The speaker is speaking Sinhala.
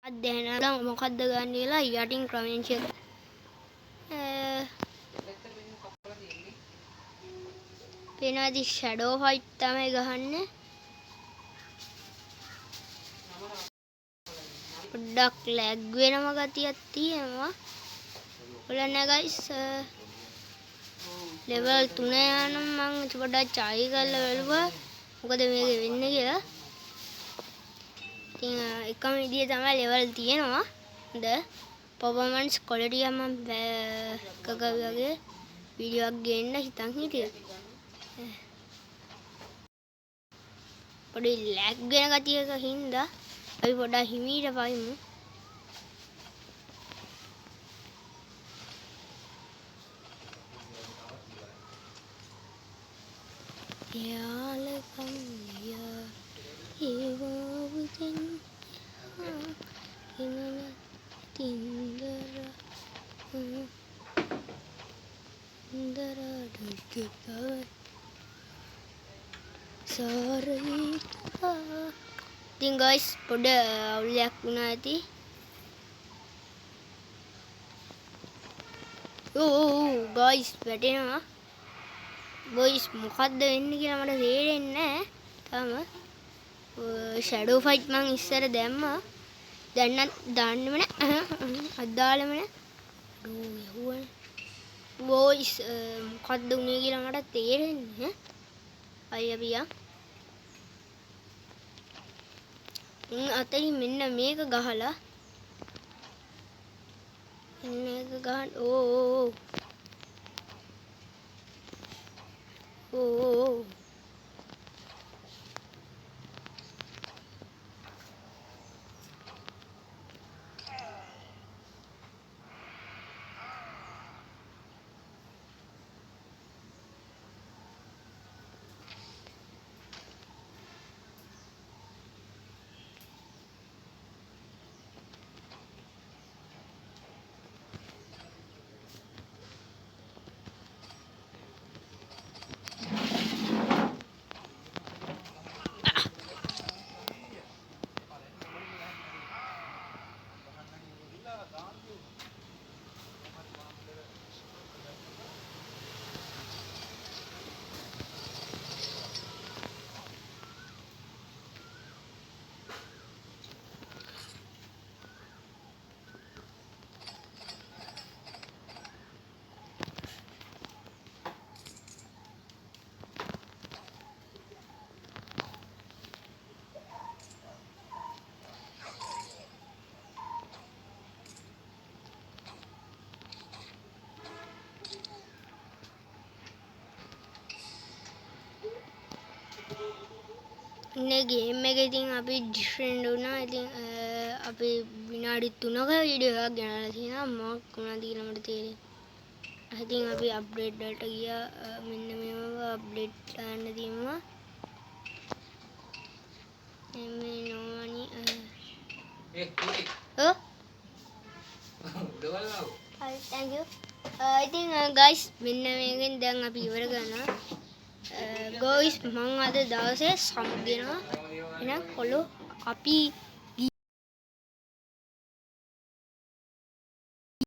දැනලා මොකද්ද ගන්න කියලා යටින් කමෙන්ට් එක පේනවාද ෂැඩෝ ෆයිට් තමයි ගහන්නේ පොඩ්ඩක් ලැග් වෙනම ගතියක් තියෙනවා බලන්න ගයිස් ලෙවල් 3 යනම් මම පොඩ්ඩක් try කරලා බලුවා මොකද මේක වෙන්නේ කියලා ඉතින් එකම විදිය තමයි ලෙවල් තියෙනවා හොඳ performance quality එක මම වගේ වීඩියෝ එකක් ගේන්න හිතන් හිටියා පොඩි ලැග් වෙන ගතියක හින්දා අපි පොඩ්ඩක් හිමීට පයිමු යාලකම් යා ඒවවුදින් හිමන තින්දර ඉන්දරඩුකපයි sorry ඉතින් guys පොඩ අවුලක් වුණා ඇති guys වැටෙනවා boys මොකද්ද වෙන්නේ කියලා මට තේරෙන්නේ නැහැ තාම shadow fight මං ඉස්සර දැම්මා දැන් නම් දාන්නෙම නෑ අදාළම නෑ යහුවනේ boys මොකද්ද උනේ කියලා මට තේරෙන්නේ අයියා අතරින් මෙන්න මේක ගහලා මේක ගහන්න ඉන්නේ ගේම් එක ඉතින් අපි ඩිෆරන්ට් වුණා ඉතින් අපි විනාඩි 3ක වීඩියෝ එකක් ගෙනල්ලා තියෙනවා මොකක් වුණාද කියලා මට තේරෙන්නේ ඉතින් අපි අප්ඩේට් වලට ගියා මෙන්න මේව අප්ඩේට් ගන්න තියෙනවා මේ නෝමනි හරි thank you ඉතින් guys මෙන්න මේකෙන් දැන් අපි ඉවර කරනවා guys මම අද දවසේ සම් දෙනවා එහෙනම් කොළෝ අපි